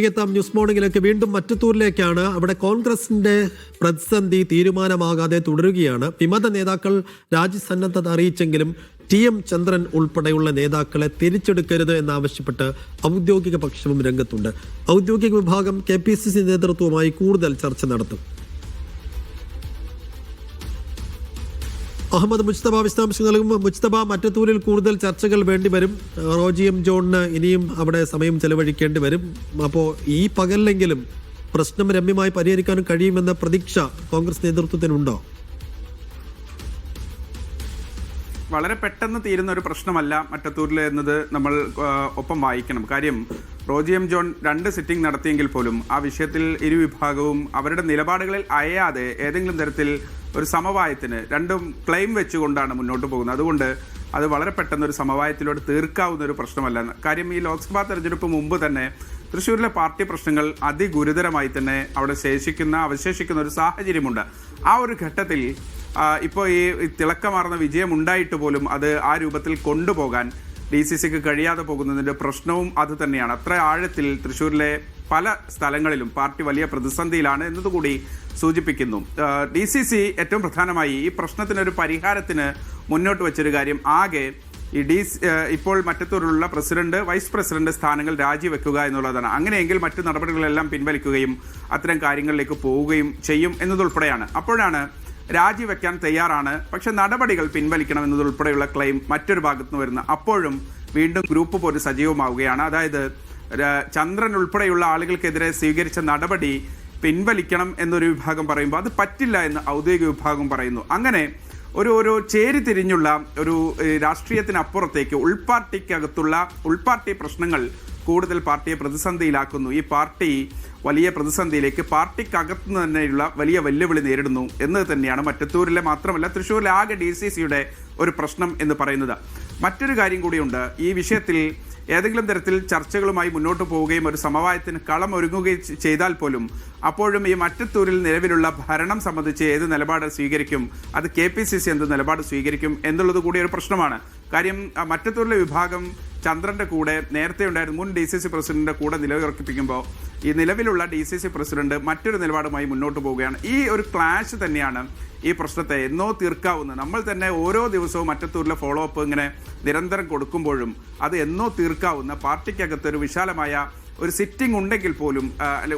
News മോർണിംഗിലേക്ക് വീണ്ടും മറ്റത്തൂരിലേക്കാണ്. അവിടെ കോൺഗ്രസിന്റെ പ്രതിസന്ധി തീരുമാനമാകാതെ തുടരുകയാണ്. വിമത നേതാക്കൾ രാജ്യസന്നദ്ധത അറിയിച്ചെങ്കിലും TM ചന്ദ്രൻ ഉൾപ്പെടെയുള്ള നേതാക്കളെ തിരിച്ചെടുക്കരുത് എന്നാവശ്യപ്പെട്ട് ഔദ്യോഗിക പക്ഷവും രംഗത്തുണ്ട്. ഔദ്യോഗിക വിഭാഗം KPCC നേതൃത്വവുമായി കൂടുതൽ ചർച്ച നടത്തും. അഹമ്മദ് മുജ്തബ വിശദാംശങ്ങൾ നൽകും. മുജ്തബ, മറ്റത്തൂരിൽ കൂടുതൽ ചർച്ചകൾ വേണ്ടിവരും. റോജി എം ജോണിന് ഇനിയും അവിടെ സമയം ചെലവഴിക്കേണ്ടി വരും. അപ്പോൾ ഈ പകലിലെങ്കിലും പ്രശ്നം രമ്യമായി പരിഹരിക്കാൻ കഴിയുമെന്ന പ്രതീക്ഷ കോൺഗ്രസ് നേതൃത്വത്തിനുണ്ടോ? വളരെ പെട്ടെന്ന് തീരുന്ന ഒരു പ്രശ്നമല്ല മറ്റത്തൂരിൽ എന്നത് നമ്മൾ ഒപ്പം വായിക്കണം. കാര്യം റോജി എം ജോൺ 2 സിറ്റിംഗ് നടത്തിയെങ്കിൽ പോലും ആ വിഷയത്തിൽ ഇരുവിഭാഗവും അവരുടെ നിലപാടുകളിൽ അയയാതെ ഏതെങ്കിലും തരത്തിൽ ഒരു സമവായത്തിന് രണ്ടും ക്ലെയിം വെച്ചുകൊണ്ടാണ് മുന്നോട്ട് പോകുന്നത്. അതുകൊണ്ട് അത് വളരെ പെട്ടെന്ന് ഒരു സമവായത്തിലൂടെ തീർക്കാവുന്ന ഒരു പ്രശ്നമല്ല. കാര്യം ഈ ലോക്സഭാ തെരഞ്ഞെടുപ്പ് മുമ്പ് തന്നെ തൃശ്ശൂരിലെ പാർട്ടി പ്രശ്നങ്ങൾ അതിഗുരുതരമായി തന്നെ അവിടെ അവശേഷിക്കുന്ന ഒരു സാഹചര്യമുണ്ട്. ആ ഒരു ഘട്ടത്തിൽ ഇപ്പോൾ ഈ തിളക്കമാർന്ന വിജയം ഉണ്ടായിട്ട് പോലും അത് ആ രൂപത്തിൽ കൊണ്ടുപോകാൻ DCCക്ക് കഴിയാതെ പോകുന്നതിൻ്റെ പ്രശ്നവും അത് തന്നെയാണ്. അത്ര ആഴത്തിൽ തൃശ്ശൂരിലെ പല സ്ഥലങ്ങളിലും പാർട്ടി വലിയ പ്രതിസന്ധിയിലാണ് എന്നതുകൂടി സൂചിപ്പിക്കുന്നു. DCC ഏറ്റവും പ്രധാനമായി ഈ പ്രശ്നത്തിനൊരു പരിഹാരത്തിന് മുന്നോട്ട് വെച്ചൊരു കാര്യം ആകെ ഇപ്പോൾ മറ്റത്തൂരിലുള്ള പ്രസിഡന്റ്, വൈസ് പ്രസിഡന്റ് സ്ഥാനങ്ങൾ രാജിവെക്കുക എന്നുള്ളതാണ്. അങ്ങനെയെങ്കിൽ മറ്റു നടപടികളെല്ലാം പിൻവലിക്കുകയും അത്തരം കാര്യങ്ങളിലേക്ക് പോവുകയും ചെയ്യും എന്നതുൾപ്പെടെയാണ്. അപ്പോഴാണ് രാജിവെക്കാൻ തയ്യാറാണ്, പക്ഷെ നടപടികൾ പിൻവലിക്കണം എന്നതുൾപ്പെടെയുള്ള ക്ലെയിം മറ്റൊരു ഭാഗത്ത് നിന്ന് വരുന്ന. അപ്പോഴും വീണ്ടും ഗ്രൂപ്പ് പോലും സജീവമാവുകയാണ്. അതായത് ചന്ദ്രൻ ഉൾപ്പെടെയുള്ള ആളുകൾക്കെതിരെ സ്വീകരിച്ച നടപടി പിൻവലിക്കണം എന്നൊരു വിഭാഗം പറയുമ്പോൾ അത് പറ്റില്ല എന്ന് ഔദ്യോഗിക വിഭാഗം പറയുന്നു. അങ്ങനെ ഒരു ചേരിതിരിഞ്ഞുള്ള ഒരു രാഷ്ട്രീയത്തിനപ്പുറത്തേക്ക് ഉൾപാർട്ടി പ്രശ്നങ്ങൾ കൂടുതൽ പാർട്ടിയെ പ്രതിസന്ധിയിലാക്കുന്നു. ഈ പാർട്ടി വലിയ പ്രതിസന്ധിയിലേക്ക് പാർട്ടിക്കകത്ത് തന്നെയുള്ള വലിയ വെല്ലുവിളി നേരിടുന്നു എന്നത് തന്നെയാണ് മറ്റത്തൂരിലെ മാത്രമല്ല തൃശ്ശൂരിലെ ആകെ DCCയുടെ ഒരു പ്രശ്നം എന്ന് പറയുന്നത്. മറ്റൊരു കാര്യം കൂടിയുണ്ട്. ഈ വിഷയത്തിൽ ഏതെങ്കിലും തരത്തിൽ ചർച്ചകളുമായി മുന്നോട്ട് പോവുകയും ഒരു സമവായത്തിന് കളം ഒരുങ്ങുകയും ചെയ്താൽ പോലും അപ്പോഴും ഈ മറ്റത്തൂരിൽ നിലവിലുള്ള ഭരണം സംബന്ധിച്ച് ഏത് നിലപാട് സ്വീകരിക്കും, അത് KPCC എന്ത് നിലപാട് സ്വീകരിക്കും എന്നുള്ളത് കൂടി ഒരു പ്രശ്നമാണ്. കാര്യം മറ്റത്തൂരിലെ വിഭാഗം ചന്ദ്രന്റെ കൂടെ നേരത്തെ ഉണ്ടായിരുന്ന മുൻ DCC പ്രസിഡന്റിന്റെ കൂടെ നിലയുറപ്പിക്കുമ്പോൾ ഈ നിലവിലുള്ള DCC പ്രസിഡന്റ് മറ്റൊരു നിലപാടുമായി മുന്നോട്ട് പോവുകയാണ്. ഈ ഒരു ക്ലാഷ് തന്നെയാണ് ഈ പ്രശ്നത്തെ എന്നോ തീർക്കാവുന്നത്. നമ്മൾ തന്നെ ഓരോ ദിവസവും മറ്റത്തൂരിലെ ഫോളോ അപ്പ് ഇങ്ങനെ നിരന്തരം കൊടുക്കുമ്പോഴും അത് എന്നോ തീർക്കാവുന്ന, പാർട്ടിക്കകത്ത് ഒരു വിശാലമായ ഒരു സിറ്റിംഗ് ഉണ്ടെങ്കിൽ പോലും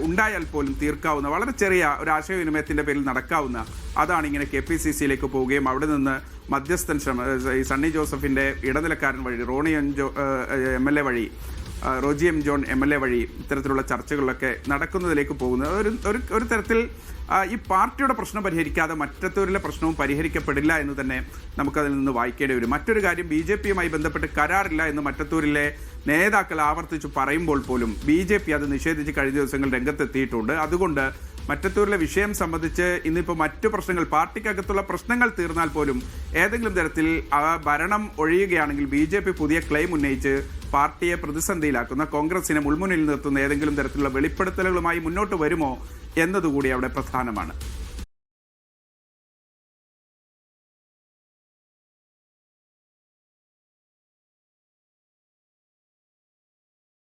ഉണ്ടായാൽ പോലും തീർക്കാവുന്ന, വളരെ ചെറിയ ഒരു ആശയവിനിമയത്തിന്റെ പേരിൽ നടക്കാവുന്ന, അതാണ് ഇങ്ങനെ KPCCയിലേക്ക് പോവുകയും അവിടെ നിന്ന് മധ്യസ്ഥൻ ഈ സണ്ണി ജോസഫിന്റെ ഇടനിലക്കാരൻ വഴി MLA വഴി റോജി എം ജോൺ MLA വഴി ഇത്തരത്തിലുള്ള ചർച്ചകളിലൊക്കെ നടക്കുന്നതിലേക്ക് പോകുന്നത് ഒരു തരത്തിൽ ഈ പാർട്ടിയുടെ പ്രശ്നം പരിഹരിക്കാതെ മറ്റത്തൂരിലെ പ്രശ്നവും പരിഹരിക്കപ്പെടില്ല എന്ന് തന്നെ നമുക്കതിൽ നിന്ന് വായിക്കേണ്ടി വരും. മറ്റൊരു കാര്യം, BJPയുമായി ബന്ധപ്പെട്ട് കരാറില്ല എന്ന് മറ്റത്തൂരിലെ നേതാക്കൾ ആവർത്തിച്ചു പറയുമ്പോൾ പോലും BJP അത് നിഷേധിച്ച് കഴിഞ്ഞ ദിവസങ്ങൾ രംഗത്തെത്തിയിട്ടുണ്ട്. അതുകൊണ്ട് മറ്റത്തൂരിലെ വിഷയം സംബന്ധിച്ച് ഇന്നിപ്പോൾ മറ്റു പ്രശ്നങ്ങൾ, പാർട്ടിക്കകത്തുള്ള പ്രശ്നങ്ങൾ തീർന്നാൽ പോലും ഏതെങ്കിലും തരത്തിൽ ആ ഭരണം ഒഴിയുകയാണെങ്കിൽ BJP പുതിയ ക്ലെയിം ഉന്നയിച്ച് പാർട്ടിയെ പ്രതിസന്ധിയിലാക്കുന്ന, കോൺഗ്രസിനെ മുൾമുന്നിൽ നിർത്തുന്ന ഏതെങ്കിലും തരത്തിലുള്ള വെളിപ്പെടുത്തലുകളുമായി മുന്നോട്ട് വരുമോ എന്നതുകൂടി അവിടെ പ്രധാനമാണ്.